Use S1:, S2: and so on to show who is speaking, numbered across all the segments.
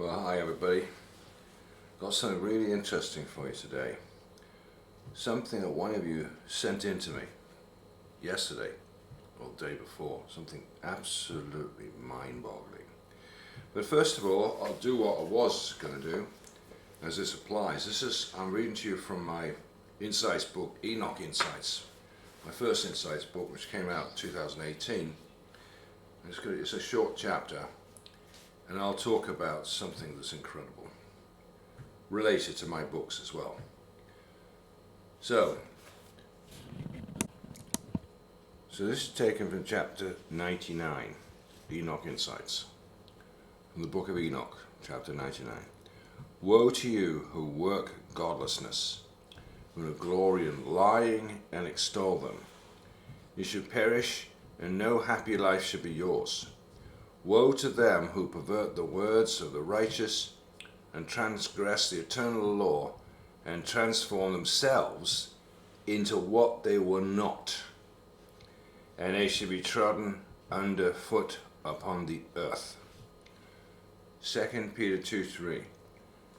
S1: Well, hi everybody. Got something really interesting for you today. Something that one of you sent in to me yesterday or the day before. Something absolutely mind-boggling. But first of all, I'll do what I was going to do as this applies. I'm reading to you from my Insights book, Enoch Insights. My first Insights book, which came out in 2018. It's a short chapter. And I'll talk about something that's incredible, related to my books as well. So this is taken from chapter 99, Enoch Insights, from the book of Enoch, chapter 99. Woe to you who work godlessness, who glory in lying and extol them. You should perish, and no happy life should be yours. Woe to them who pervert the words of the righteous and transgress the eternal law and transform themselves into what they were not, and they should be trodden under foot upon the earth. 2 Peter 2:3.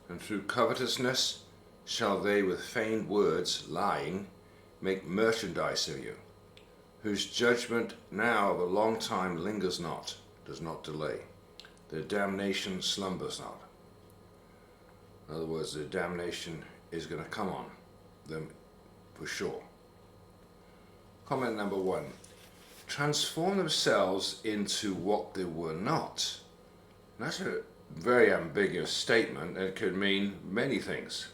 S1: And through covetousness shall they with feigned words, lying, make merchandise of you, whose judgment now of a long time lingers not, does not delay. Their damnation slumbers not. In other words, their damnation is going to come on them for sure. Comment number 1. Transform themselves into what they were not. That's a very ambiguous statement, and it could mean many things.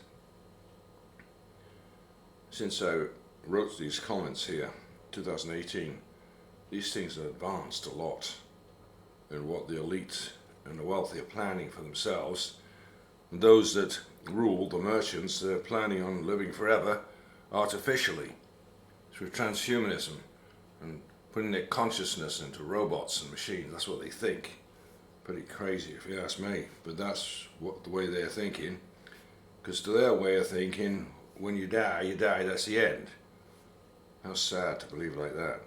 S1: Since I wrote these comments here, 2018, these things have advanced a lot in what the elite and the wealthy are planning for themselves. And those that rule, the merchants, they're planning on living forever artificially through transhumanism and putting their consciousness into robots and machines. That's what they think. Pretty crazy if you ask me, but that's the way they're thinking, because to their way of thinking, when you die, that's the end. How sad to believe like that.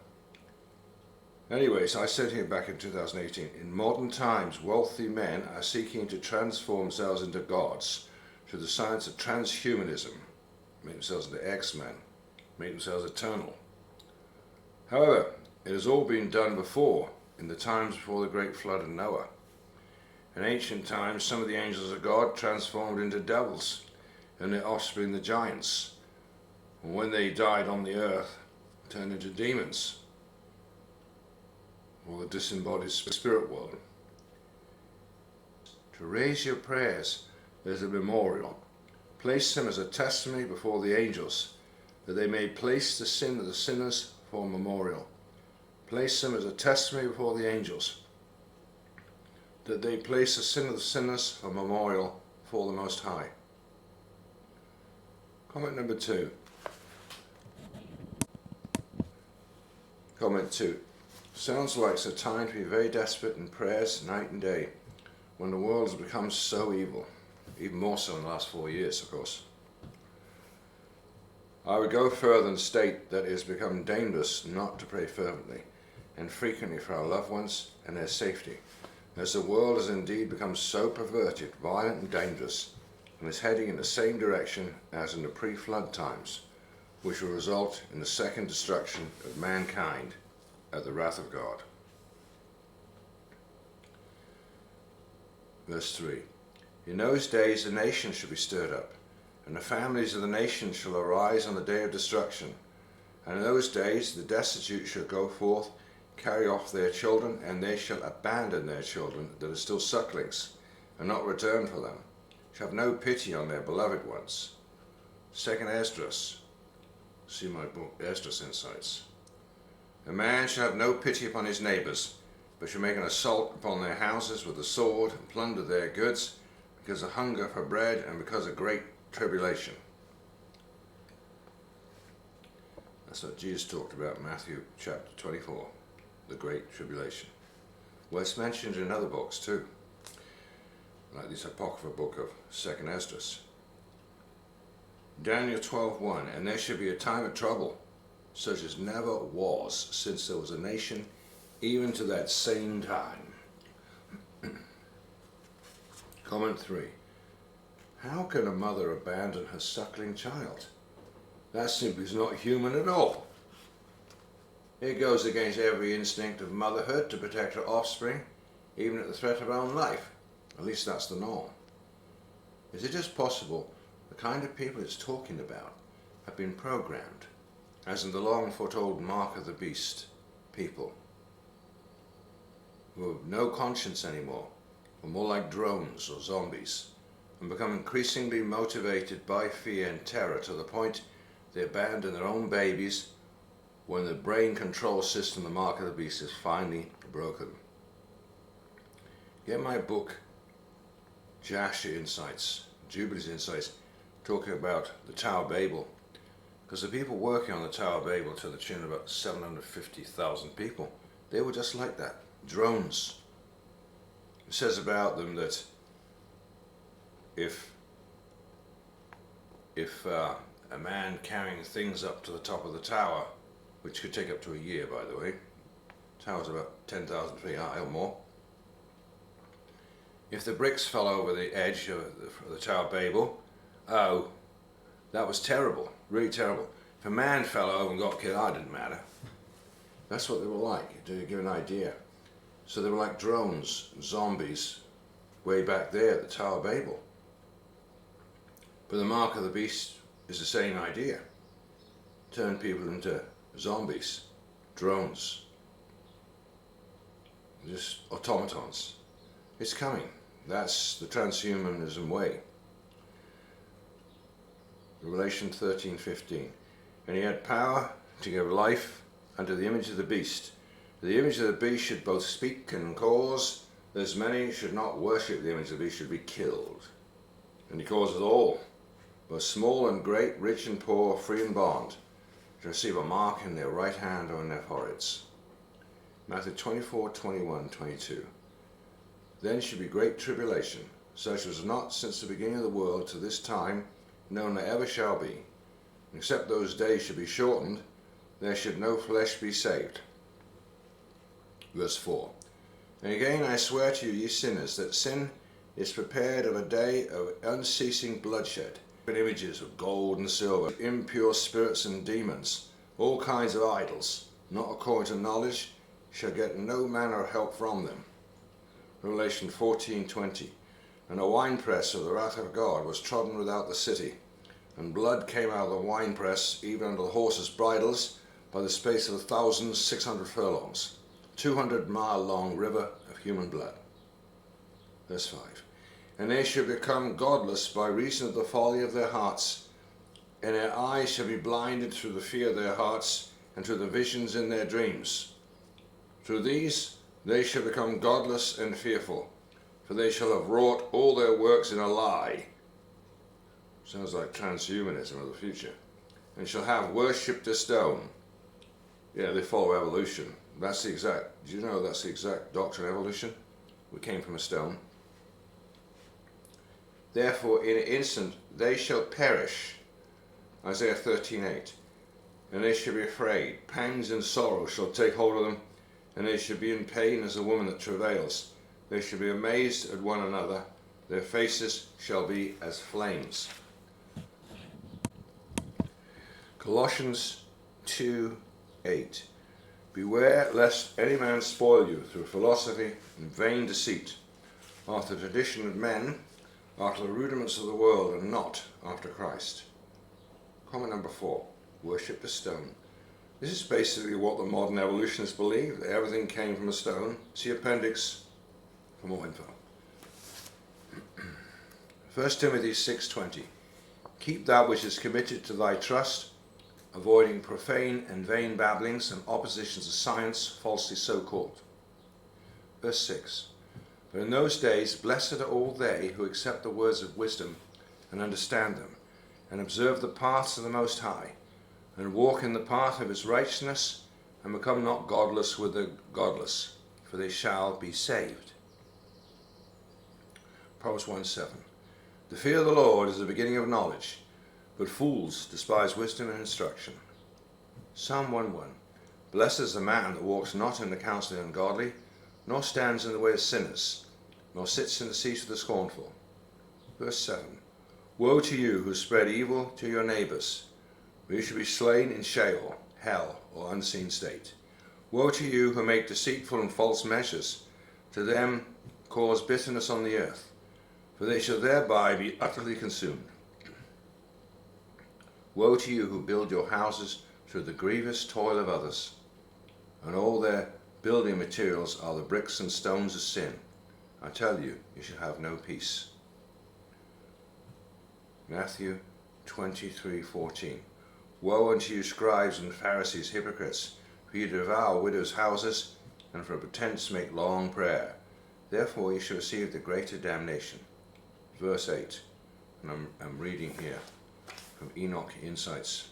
S1: Anyways, I said here back in 2018, in modern times, wealthy men are seeking to transform themselves into gods through the science of transhumanism, make themselves into X-Men, make themselves eternal. However, it has all been done before, in the times before the great flood of Noah. In ancient times, some of the angels of God transformed into devils, and their offspring the giants. And when they died on the earth, turned into demons, or the disembodied spirit world. To raise your prayers as a memorial, place them as a testimony before the angels, that they may place the sin of the sinners for a memorial. Place them as a testimony before the angels, that they place the sin of the sinners for a memorial for the Most High. Comment number 2. Comment 2. Sounds like it's a time to be very desperate in prayers night and day, when the world has become so evil, even more so in the last 4 years, of course. I would go further and state that it has become dangerous not to pray fervently and frequently for our loved ones and their safety, as the world has indeed become so perverted, violent and dangerous, and is heading in the same direction as in the pre-flood times, which will result in the second destruction of mankind at the wrath of God. Verse 3. In those days the nations shall be stirred up, and the families of the nations shall arise on the day of destruction. And in those days the destitute shall go forth, carry off their children, and they shall abandon their children that are still sucklings, and not return for them, shall have no pity on their beloved ones. 2 EZDRAS. See my book, EZDRAS Insights. A man shall have no pity upon his neighbours, but shall make an assault upon their houses with the sword, and plunder their goods, because of hunger for bread, and because of great tribulation. That's what Jesus talked about in Matthew chapter 24, the great tribulation. Well, it's mentioned in other books too, like this apocryphal book of 2 EZDRAS. Daniel 12:1, and there shall be a time of trouble, such as never was since there was a nation, even to that same time. Comment 3. How can a mother abandon her suckling child? That simply is not human at all. It goes against every instinct of motherhood to protect her offspring, even at the threat of her own life. At least that's the norm. Is it just possible the kind of people it's talking about have been programmed, as in the long foretold mark of the beast people, who have no conscience anymore, or more like drones or zombies, and become increasingly motivated by fear and terror to the point they abandon their own babies when the brain control system, the mark of the beast, is finally broken? Get my book, JASHER Insights, Jubilees Insights, talking about the Tower of Babel, because the people working on the Tower of Babel, to the tune of about 750,000 people, they were just like that, drones. It says about them that if a man carrying things up to the top of the tower, which could take up to a year, by the way, tower's about 10,000 feet high or more, if the bricks fell over the edge of the Tower of Babel, oh, that was terrible, really terrible. If a man fell over and got killed, it didn't matter. That's what they were like, to give you an idea. So they were like drones, zombies, way back there at the Tower of Babel. But the mark of the beast is the same idea. Turn people into zombies, drones, just automatons. It's coming. That's the transhumanism way. Revelation 13:15. And he had power to give life unto the image of the beast. The image of the beast should both speak and cause. As many should not worship the image of the beast should be killed. And he causes all, both small and great, rich and poor, free and bond, to receive a mark in their right hand or in their foreheads. Matthew 24:21-22. Then should be great tribulation, such was not since the beginning of the world to this time, known there ever shall be. Except those days should be shortened, there should no flesh be saved. Verse 4. And again I swear to you, ye sinners, that sin is prepared of a day of unceasing bloodshed, and images of gold and silver, impure spirits and demons, all kinds of idols, not according to knowledge, shall get no manner of help from them. Revelation 14:20. And a winepress of the wrath of God was trodden without the city, and blood came out of the winepress, even unto the horses' bridles, by the space of 1,600 furlongs, 200-mile long river of human blood. Verse 5. And they shall become godless by reason of the folly of their hearts, and their eyes shall be blinded through the fear of their hearts, and through the visions in their dreams. Through these they shall become godless and fearful, for they shall have wrought all their works in a lie. Sounds like transhumanism of the future. And shall have worshipped a stone. Yeah, they follow evolution. That's the exact, do you know that's the exact doctrine of evolution? We came from a stone. Therefore in an instant they shall perish. Isaiah 13:8. And they shall be afraid. Pangs and sorrow shall take hold of them, and they shall be in pain as a woman that travails. They shall be amazed at one another. Their faces shall be as flames. Colossians 2:8. Beware lest any man spoil you through philosophy and vain deceit, after the tradition of men, after the rudiments of the world, and not after Christ. Comment number 4. Worship the stone. This is basically what the modern evolutionists believe, that everything came from a stone. See appendix for more info. 1 Timothy 6:20. Keep that which is committed to thy trust, avoiding profane and vain babblings and oppositions of science, falsely so called. Verse 6. But in those days blessed are all they who accept the words of wisdom and understand them, and observe the paths of the Most High, and walk in the path of his righteousness, and become not godless with the godless, for they shall be saved. Proverbs 1:7. The fear of the Lord is the beginning of knowledge, but fools despise wisdom and instruction. Psalm 1:1. Blessed is the man that walks not in the counsel of the ungodly, nor stands in the way of sinners, nor sits in the seat of the scornful. Verse 7. Woe to you who spread evil to your neighbors, for you shall be slain in Sheol, hell, or unseen state. Woe to you who make deceitful and false measures, to them cause bitterness on the earth, for they shall thereby be utterly consumed. Woe to you who build your houses through the grievous toil of others, and all their building materials are the bricks and stones of sin. I tell you, you shall have no peace. Matthew 23:14. Woe unto you, scribes and Pharisees, hypocrites, for you devour widows' houses, and for a pretense make long prayer. Therefore you shall receive the greater damnation. Verse 8, and I'm reading here from Enoch Insights,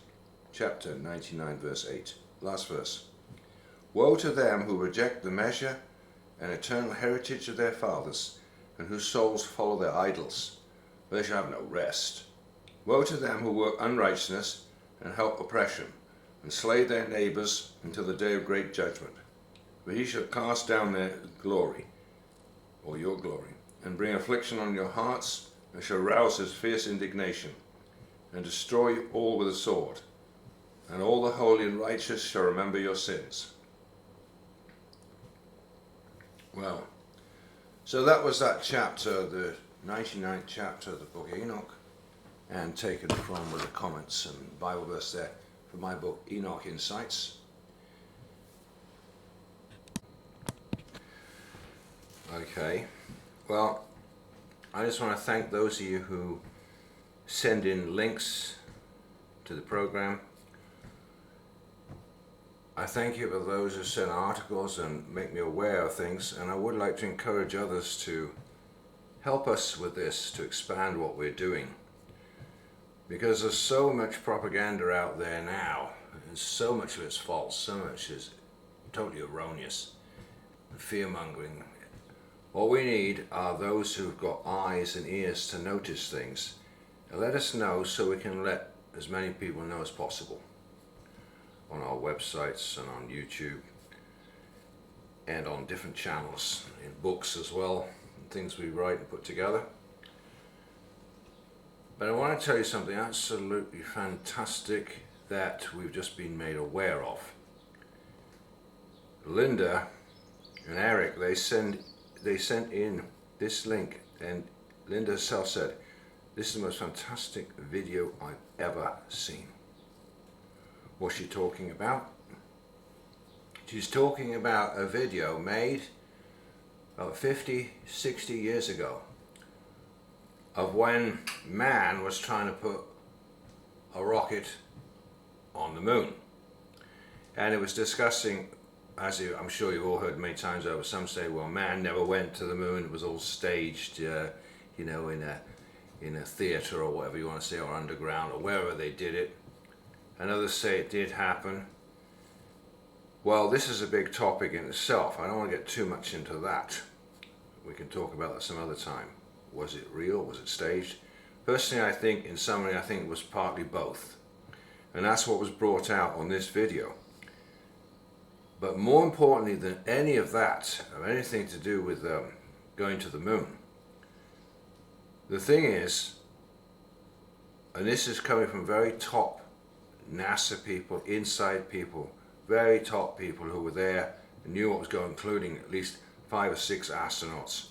S1: chapter 99, verse 8. Last verse. Woe to them who reject the measure and eternal heritage of their fathers, and whose souls follow their idols, for they shall have no rest. Woe to them who work unrighteousness and help oppression, and slay their neighbours until the day of great judgment. For he shall cast down their glory, or your glory, and bring affliction on your hearts, and shall rouse his fierce indignation, and destroy you all with a sword. And all the holy and righteous shall remember your sins. Well, so that was that chapter, the 99th chapter of the book of Enoch, and taken from with the comments and Bible verse there from my book Enoch Insights. Okay, well, I just want to thank those of you who send in links to the program. I thank you for those who send articles and make me aware of things, and I would like to encourage others to help us with this, to expand what we're doing. Because there's so much propaganda out there now, and so much of it's false, so much is totally erroneous, fear-mongering. What we need are those who've got eyes and ears to notice things, and let us know so we can let as many people know as possible on our websites and on YouTube and on different channels, in books as well, and things we write and put together. But I want to tell you something absolutely fantastic that we've just been made aware of. Linda and Eric, they sent in this link, and Linda herself said, "This is the most fantastic video I've ever seen." What's she talking about? She's talking about a video made about 50, 60 years ago of when man was trying to put a rocket on the moon. And it was discussing, as I'm sure you've all heard many times over, some say, well, man never went to the moon, it was all staged, you know, in a theatre or whatever you want to say, or underground, or wherever they did it. And others say it did happen. Well, this is a big topic in itself. I don't want to get too much into that. We can talk about that some other time. Was it real? Was it staged? Personally, I think, in summary, I think it was partly both. And that's what was brought out on this video. But more importantly than any of that, or anything to do with going to the moon, the thing is, and this is coming from very top NASA people, inside people, very top people who were there and knew what was going on, including at least 5 or 6 astronauts.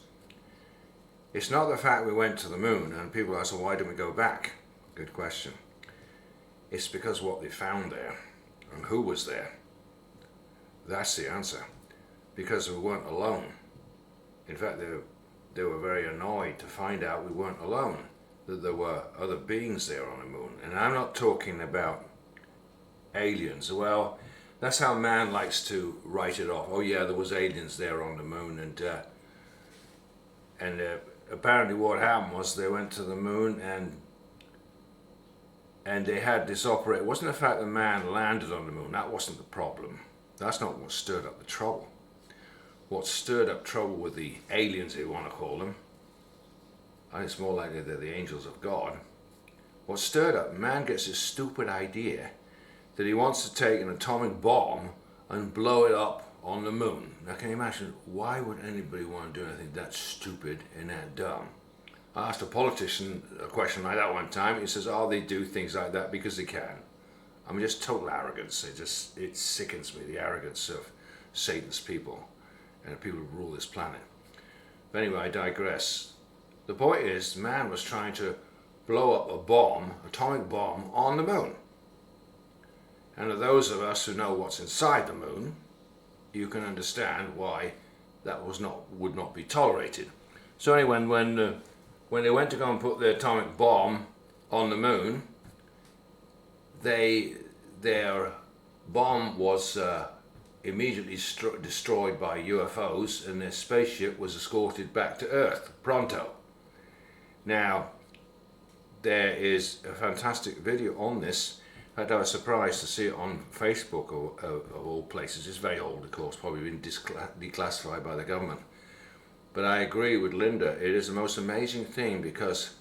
S1: It's not the fact we went to the moon, and people ask, well, why didn't we go back? Good question. It's because what they found there, and who was there. That's the answer. Because we weren't alone. In fact, they were very annoyed to find out we weren't alone, that there were other beings there on the moon. And I'm not talking about aliens. Well, that's how man likes to write it off. Oh yeah, there was aliens there on the moon, and apparently what happened was they went to the moon and they had this operate. It wasn't the fact that man landed on the moon. That wasn't the problem. That's not what stirred up the trouble. What stirred up trouble with the aliens, if you want to call them, and it's more likely they're the angels of God. What stirred up, man gets this stupid idea that he wants to take an atomic bomb and blow it up on the moon. Now can you imagine, why would anybody want to do anything that stupid and that dumb? I asked a politician a question like that one time. He says, "Oh, they do things like that because they can." I mean, just total arrogance. It sickens me, the arrogance of Satan's people and the people who rule this planet. But anyway, I digress. The point is, man was trying to blow up a bomb, atomic bomb, on the moon. And of those of us who know what's inside the moon, you can understand why that would not be tolerated. So anyway, when they went to go and put the atomic bomb on the moon, their bomb was immediately destroyed by UFOs, and their spaceship was escorted back to Earth pronto. Now, there is a fantastic video on this. In fact, I was surprised to see it on Facebook of all places. It's very old, of course, probably been declassified by the government. But I agree with Linda, it is the most amazing thing, because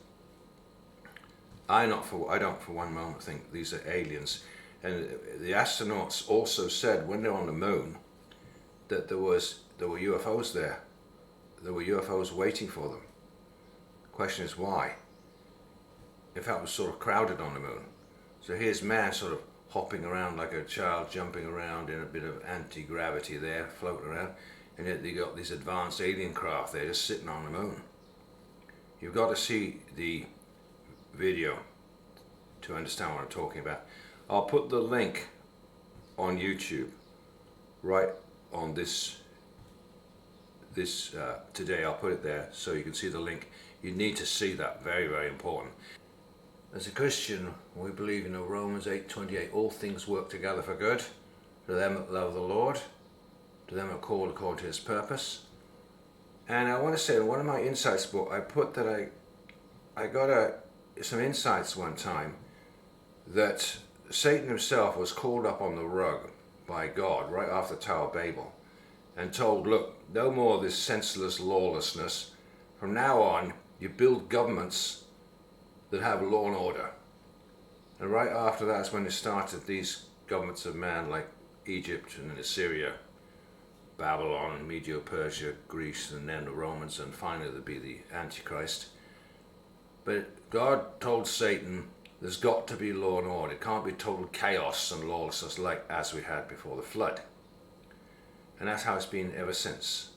S1: I don't for one moment think these are aliens. And the astronauts also said when they're on the moon that there were UFOs there. There were UFOs waiting for them. The question is why? In fact, it was sort of crowded on the moon. So here's man sort of hopping around like a child, jumping around in a bit of anti-gravity there, floating around. And yet they got these advanced alien craft there just sitting on the moon. You've got to see the video to understand what I'm talking about. I'll put the link on YouTube right on this today. I'll put it there so you can see the link. You need to see that. Very, very important. As a Christian, we believe in Romans 8:28. All things work together for good to them that love the Lord, to them that are called according to His purpose. And I want to say, in one of my insights book, I put that I got some insights one time that Satan himself was called up on the rug by God right after the Tower of Babel and told, look, no more of this senseless lawlessness. From now on, you build governments that have law and order. And right after that's when it started, these governments of man like Egypt and Assyria, Babylon, Medo-Persia, Greece, and then the Romans, and finally there'd be the Antichrist. But God told Satan, there's got to be law and order. It can't be total chaos and lawlessness like as we had before the flood. And that's how it's been ever since.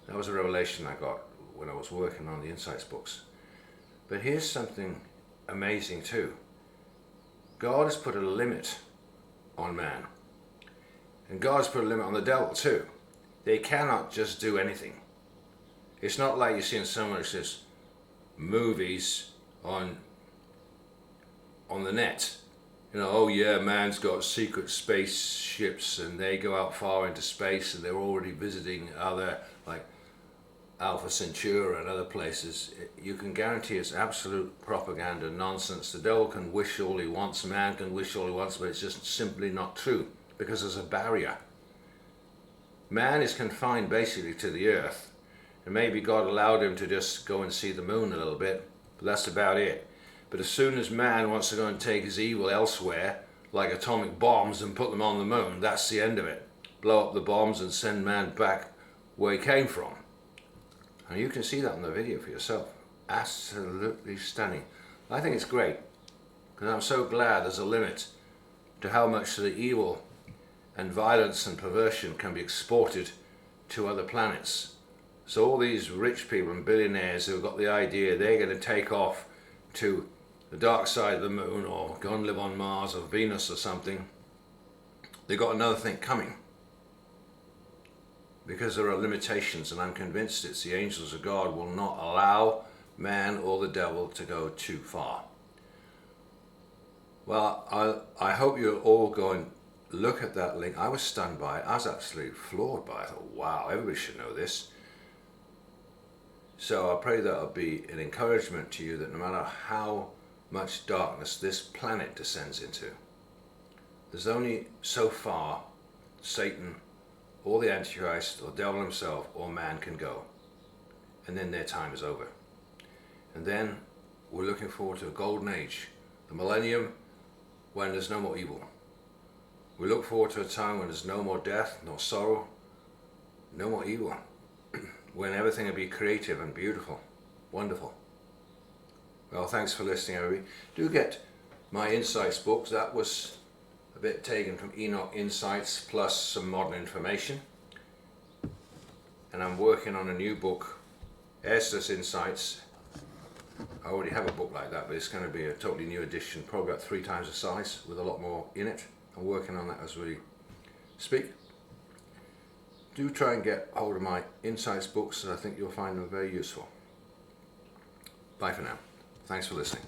S1: That was a revelation I got when I was working on the Insights books. But here's something amazing too. God has put a limit on man. And God has put a limit on the devil too. They cannot just do anything. It's not like you see in some of these movies on the net. You know, oh yeah, man's got secret spaceships and they go out far into space and they're already visiting other, like Alpha Centauri and other places. You can guarantee it's absolute propaganda, nonsense. The devil can wish all he wants, man can wish all he wants, but it's just simply not true because there's a barrier. Man is confined basically to the earth, and maybe God allowed him to just go and see the moon a little bit, but that's about it. But as soon as man wants to go and take his evil elsewhere, like atomic bombs and put them on the moon, that's the end of it. Blow up the bombs and send man back where he came from. And you can see that on the video for yourself. Absolutely stunning. I think it's great, because I'm so glad there's a limit to how much the evil and violence and perversion can be exported to other planets. So all these rich people and billionaires who've got the idea they're going to take off to the dark side of the moon or go and live on Mars or Venus or something, they've got another thing coming. Because there are limitations, and I'm convinced it's the angels of God will not allow man or the devil to go too far. Well, I hope you'll all go and look at that link. I was stunned by it. I was absolutely floored by it. I thought, wow, everybody should know this. So I pray that it'll be an encouragement to you that no matter how much darkness this planet descends into, there's only so far Satan or the Antichrist or devil himself or man can go. And then their time is over. And then we're looking forward to a golden age, the millennium, when there's no more evil. We look forward to a time when there's no more death, no sorrow, no more evil. When everything will be creative and beautiful, wonderful. Well, thanks for listening, everybody. Do get my Insights books. That was a bit taken from Enoch Insights plus some modern information. And I'm working on a new book, EZDRAS Insights. I already have a book like that, but it's going to be a totally new edition, probably about 3 times the size, with a lot more in it. I'm working on that as we speak. Do try and get hold of my Insights books, and I think you'll find them very useful. Bye for now. Thanks for listening.